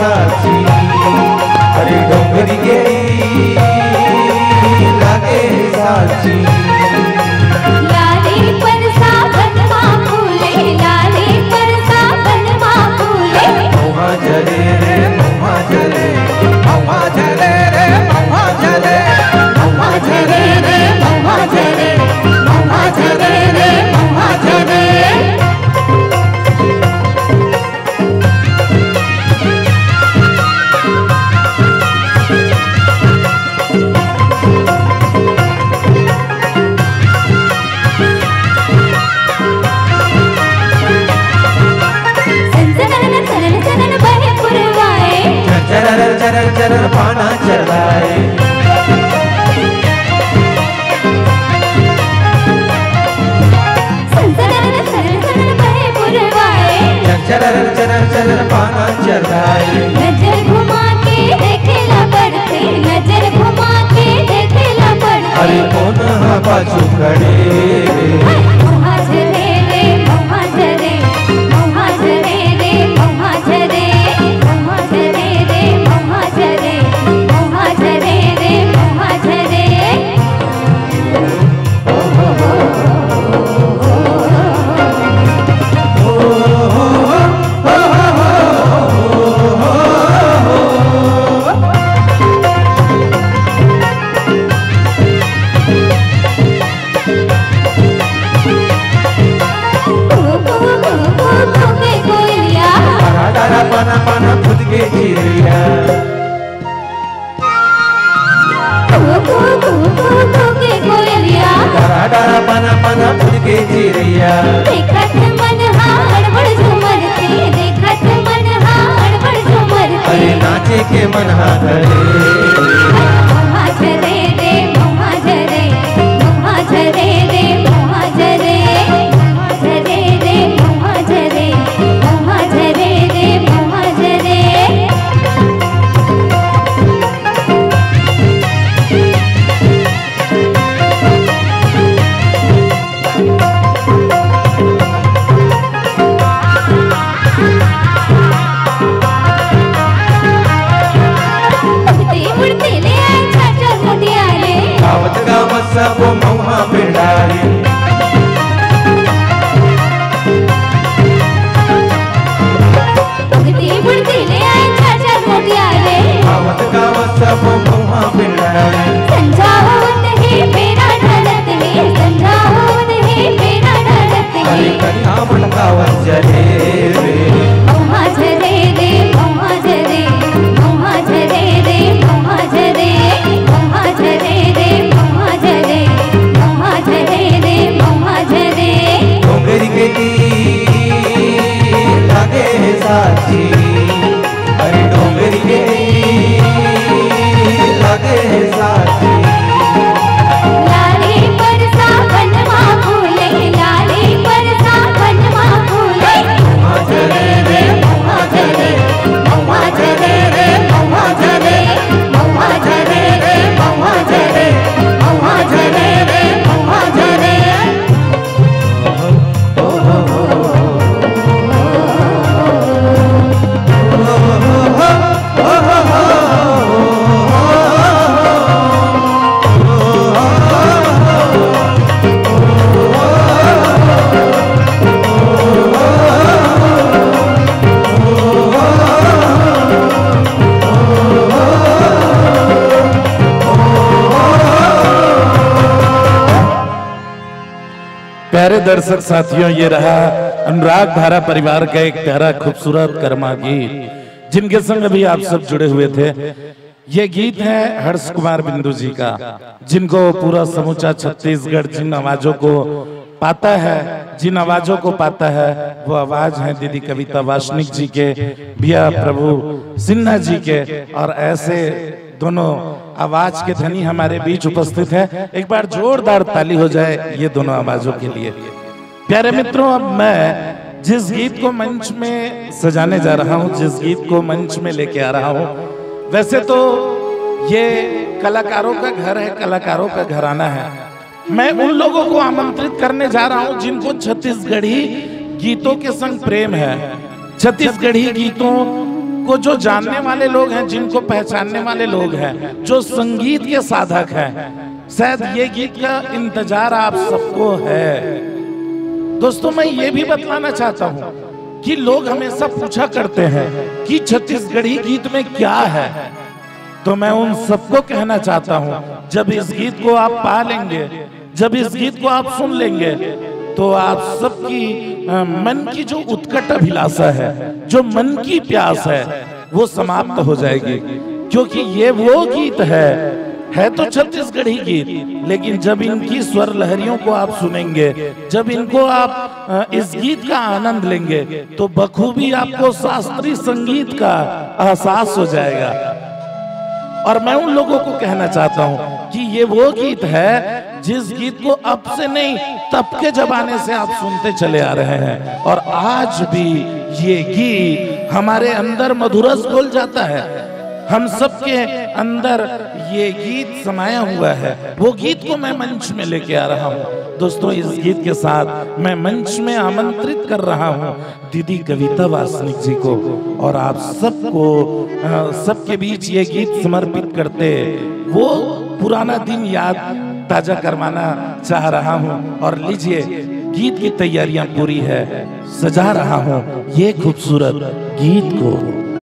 साची अरे डोंगरी गेली लागे साची लाले परसा बनवा फूले लाले परसा बनवा फूले महुआ जले रे महुआ जले महुआ जले रे महुआ जले महुआ जले रे महुआ जले महुआ जले रे महुआ जले चरर चरर चरर पाना चलाए चरर चरर चरर पाना चलाए नजर घुमा के देखेला पड़ते नजर घुमा के देखेला पड़ते अरे कौन हा पाछू खड़े महुआ झरे रे महुआ झरे महुआ झरे रे महुआ झरे महुआ झरे रे महुआ झरे महुआ झरे रे महुआ झरे पाना पाना खुद के चिड़िया डारा डारा पाना पाना खुद के चिड़िया देखत मन हड़बड़ झुमरते देखत मन हड़बड़ झुमरते अरे नाचे के मन करे महुआ झरे रे महुआ झरे महुआ झरे रे महुआ झरे महुआ झरे रे महुआ झरे महुआ झरे रे महुआ झरे उड़ते उड़ते ले आए चाचा मुटियारे गावत गावत सब महुआ पिंडारे उड़ते उड़ते ले आए चाचा मुटियारे गावत गावत सब महुआ पिंडारे संझा होत है मेरा ढलत है संझा होत है मेरा ढलत अरे है कन्या बनकावत जले रे महुआ झरे रे महुआ झरे महुआ झरे रे महुआ झरे महुआ झरे रे महुआ झरे महुआ झरे रे महुआ झरे डोंगरी गेली लागे साची अरे डोंगरी गेली लागे साची लाले परसा बनवा फूले लाले परसा बनवा फूले महुआ जले रे महुआ जले महुआ झरे रे महुआ झरे महुआ झरे रे महुआ झरे महुआ झरे रे महुआ झरे प्यारे दर्शक साथियों, ये रहा अनुराग धारा परिवार का एक प्यारा खूबसूरत कर्मा गीत जिनके संग अभी आप सब जुड़े हुए थे। ये गीत है हर्ष कुमार बिंदु जी का, जिनको पूरा समूचा छत्तीसगढ़ जिन आवाजों को पाता है, जिन आवाजों को पाता है वो आवाज है दीदी कविता वासनिक जी के, भैया प्रभु सिन्हा जी के, और ऐसे दोनों आवाज के धनी हमारे बीच उपस्थित है। एक बार जोरदार ताली हो जाए ये दोनों आवाजों के लिए। प्यारे मित्रों, अब मैं जिस गीत को मंच में सजाने जा रहा हूँ, जिस गीत को मंच में लेके आ रहा हूँ, वैसे तो ये कलाकारों का घर है, कलाकारों का घराना है। मैं उन लोगों को आमंत्रित करने जा रहा हूँ जिनको छत्तीसगढ़ी गीतों के संग प्रेम है, छत्तीसगढ़ी गीतों को जो जानने वाले लोग हैं, जिनको पहचानने वाले लोग हैं, जो संगीत के साधक हैं, शायद ये गीत का इंतजार आप सबको है। दोस्तों मैं ये भी बतलाना चाहता हूँ कि लोग हमेशा पूछा करते हैं कि छत्तीसगढ़ी गीत में क्या है, तो मैं उन सबको कहना चाहता हूँ, जब इस गीत को आप पा लेंगे, जब इस गीत को आप सुन लेंगे, तो आप सबकी मन की जो उत्कट अभिलाषा है, जो मन की प्यास है, वो समाप्त हो जाएगी। क्योंकि ये वो गीत है तो छत्तीसगढ़ी गीत, लेकिन जब इनकी स्वर लहरियों को आप सुनेंगे, जब इनको आप इस गीत का आनंद लेंगे, तो बखूबी आपको शास्त्रीय संगीत का एहसास हो जाएगा। और मैं उन लोगों को कहना चाहता हूं कि ये वो गीत है जिस गीत को अब से नहीं, तब के जमाने से आप सुनते चले आ रहे हैं, और आज भी ये गीत हमारे अंदर मधुरस घोल जाता है। हम सबके अंदर ये गीत समाया हुआ है। वो गीत को मैं मंच में लेके आ रहा हूँ। दोस्तों इस गीत के साथ मैं मंच में आमंत्रित कर रहा हूँ दीदी कविता वासनिक जी को, और आप सबको सबके बीच ये गीत समर्पित करते वो पुराना दिन याद ताजा करवाना चाह रहा हूँ। और लीजिए, गीत की तैयारियां पूरी है, सजा रहा हूँ ये खूबसूरत गीत को।